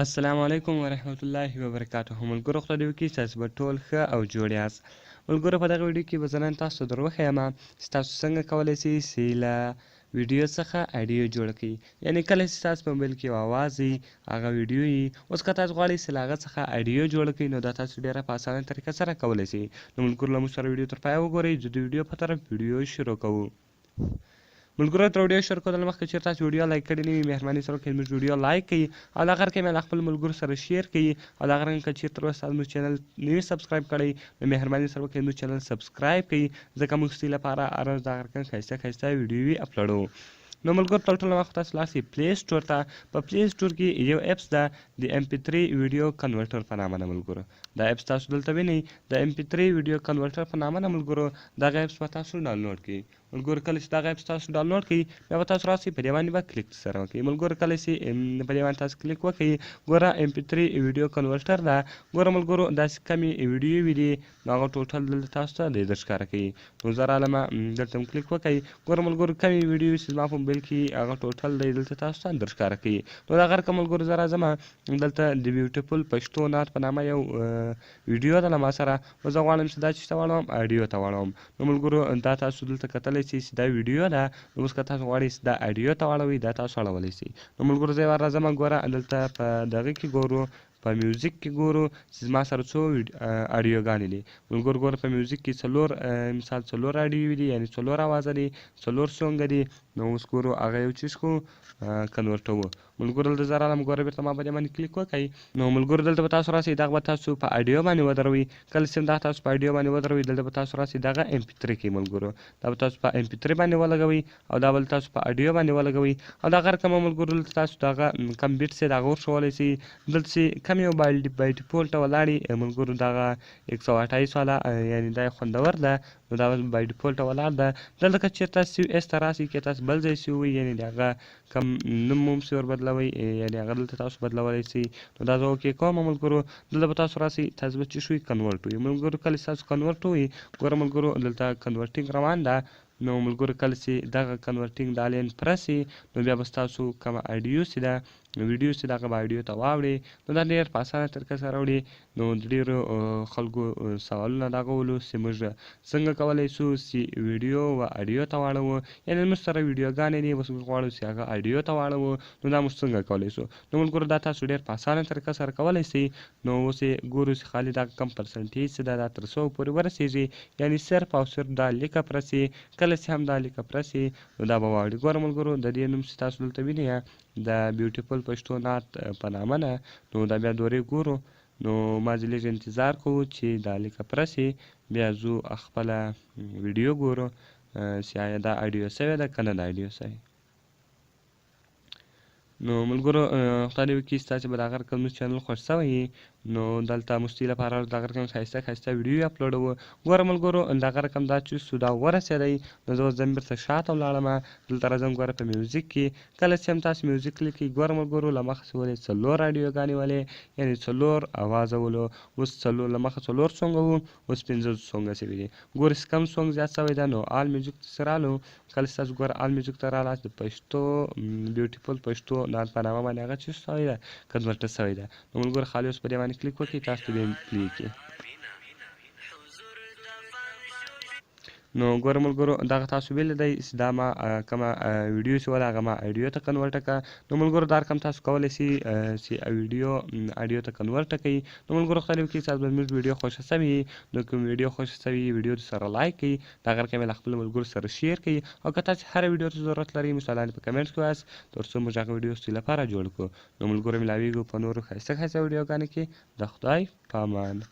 السلام علیکم ورحمت الله وبرکاته. ملګرو خدای دې وکړي تاسو به ټول ښه او جوړ یاست. ملګرو په دغه ویډیو کې به زه نن تاسو ته در وښیم چې تاسو څنګه کولی شئ چې له ویډیو څخه اډیو جوړ کړئ. یعنې کله چې ستاسو په موبایل کې یو اواز وي هغه ویډیو وي، اوس که تاسو غواړئ چې له هغه څخه اډیو جوړه کړئ نو دا تاسو ډېره په اسانه طریقه سره کولی شئ. نو ملګرو له موږ سره ویډیو تر پایه وګورئ. زه د ویډیو په طرف ویډیو شروع کوو. ملګرو تر ویډیو شروع کېدل مخکې چېرې تاسو ویډیو لایک کړې نه وي مهرباني سره وکړئ زموږ ویډیو لایک کړئ او د هغه رقم یې له خپلو ملګرو سره شیر کړئ او د هغه رقم که چېرته تر اوسه تاسو زموږ چینل نه وي سبسکرایب کړی نو مهرباني سره وکړئ زموږ چینل سبسکرایب کړئ ځکه موږ ستاسو لپاره هره ورځ د هغه رقم ښایسته ښایسته ویډیوې اپلوډوو. نو ملګرو تر ټولو مخکې تاسو لاړ شئ پلی سټور ته. په پلی سټور کې یو اپس ده د MP3 ویډیو کنورټر په نامه ده. ملګرو دا اپس تاسو دلته وینئ د MP3 ویډیو کنورټر په نامه ده. ملګرو دغه اپس به تاسو ډاونلوډ کړئ. ملګرو کله چې دغه اپس تاسو ډاونلوډ کړئ بیا به تاسو راشئ په دې باندې به کلیک سره وکړئ. ملګرو کله چې په دې باندې تاسو کلیک وکړئ ګوره MP3 ویډیو کنورټر ده. ګوره ملګرو داسې کمې ویډیوې دي نو هغه ټوټل دلته تاسو ته دی در ښکاره کوي. نو زه رالمه دلته هم کلیک وکړئ. ګوره ملګرو کمې ویډیوې چې زما په موبایل کې هغه ټوټل دی دلته تاسو ته در ښکاره کوي. نو د هغه رقم ملګرو زه راځمه دلته د بیوټیفول پښتو نعت په نامه یو ویډیو ده له ما سره. نو زه غواړم چې دا چیز ته واړوم اډیو ته واړوم. نو ملګرو دا تاسو دلته کتلی شئ چې دا ویډیو ده. نو اوس که تاسو غواړئ چې دا اډیو ته واړوئ دا تاسو اړولی شئ. نو ملګرو زه یې راځمه ګوره دلته په دغه کې ګورو په میوزیک کې ګورو چې زما سره څو اډیوګانې دي. ملګرو ګوره په میوزیک کې مثال څلور اډیوې دي یعنې څلور اوازه دي څلور سونګه دي. نو اوس ګورو هغه یو چیز خو کنورټوو. ملګرو دلته زه رالم ګوره بېرته ما په دې باندې کلیک وکړئ. نو ملګرو دلته به تاسو راسئ دغه به تاسو په اډیو باندې ودروئ. کله چې دغه تاسو په اډیو باندې ودروئ دلته به تاسو راسئ دغه MP3 کې. ملګرو دا به تاسو په MP3 باندې ولګوئ او دا به تاسو په اډیو باندې ولګوئ او دغه رقم ملګرو دلته تاسو دغه کم بیټس یې دغه ورښولی شئ. دلته چې کم یو بای ډیفولټه ولاړې ملګرو دغه 128 والا یعنې دا یې خوندور ده. نو دا بای ډیفولټه ولاړ ده. دلته که چېرته تاسو CS ته راسئ که تاسو بل ځای سي ووایئ یعنې د هغه کم نوم هم سي ور بدلوئ یعنې هغه دلته تاسو بدلولی شئ. نو دا زه اوکې کوم. ملګرو دلته به تاسو راسئ تاسو به څه شوي کنورټ ووایئ. ملګرو کله چې تاسو کنورټ ووایئ ګوره ملګرو دلته کنورټینګ روان ده. نو ملګرو کله چې دغه کنورټینګ دا لین پوره سي نو بیا به ستاسو کومه اډیو چې ده ویډیو چې دغه به اډیو ته واوړې. نو دا ډېر په اسانه طریقه سره وړي. نو د ډېرو خلکو سوالونه دغه ولو چې موږ څنګه کولی شو چې ویډیو و اډیو ته واړوو. یعنې زموږ سره ویډیوګانې دي اوس موږ غواړو چې هغه اډیو ته واړوو. نو دا موږ څنګه کولی شو. نو ملګرو دا تاسو ډېر په اسانه طریقه سره کولی شئ. نو اوس یې ګورو چې خالي دغه کم پرسنټیج چې ده دا تر 100 پورې ورسېږي یعنې صرف او صرف دا لیکه پوره سي. کله چې هم دا لیکه پوره سي نو دا به واوړي. ګوره ملګرو د دې نوم چې تاسو دلته وینئ د بیوټیفول پښتو نعت په نامه ده. نو دا بیا دورې ګورو. نو ما چې لږ انتظار کوو چې دا لیکه پوره سي بیا ځو خپله ویډیو ګورو چې آیا دا اډیو سوې ده که نه ده اډیو سوې. نو ملګرو خدای دې وکړي ستاسې به د هغه رقم زموږ چینل خوښ سوی وي نو دلته موږ ستاسې لپاره د هغه رقم ښایسته ښایسته ویډیو اپلوډوو. ګوره ملګرو د هغه رقم دا چیز سو دا ورسېدی. نو زه اوس ځم بېرته شاته ولاړمه دلته راځم ګوره په میوزیک کې. کله چې هم تاسو میوزیک لیکئ ګوره ملګرو له مخه چې ولې څلور اډیوګانې ولې یعنې څلور اوازه ولو. اوس له مخه څلور سونګه وو اوس 15 سونګه سوي دي. ګوره چې کم سونګ زیات سوی ده نو آل میوزیک چې رالو. کله چې تاسو ګوره آل میوزیک ته رالاست د پښتو بیوټیفول پښتو نعت په نامه باندې هغه چیز سوی ده کنورټر سوی ده. نو ملګرو خالي اوس په دې باندې کلیک وکړئ تاسو ته به یې پلی کړي. نو ګوره ملګرو دغه تاسو ویلی چې دا ما کومه ویډیو چې وله هغه ما اډیو ته کنورټه کړه. نو ملګرو دا رقم تاسو کولی شئ چې ویډیو اډیو ته کنورټه کړئ. نو ملګرو خدای دې وکړي تاسو به زموږ ویډیو خوښه سوې وي. نو کوم ویډیو خوښه سوې وي ویډیو سره لایک کړئ د هغه رقم یې له خپلو ملګرو سره شیر کړئ او که تاسو هره ویډیو ته ضرورت لرئ مثال لاندې په کمنټ کې وایاست تر څو موږ هغه ویډیو ستاسو لپاره جوړ کړو. نو ملګرو ملاویږو په نورو ښایسته ښایسته ویډیوګانو کې. د خدای په امان.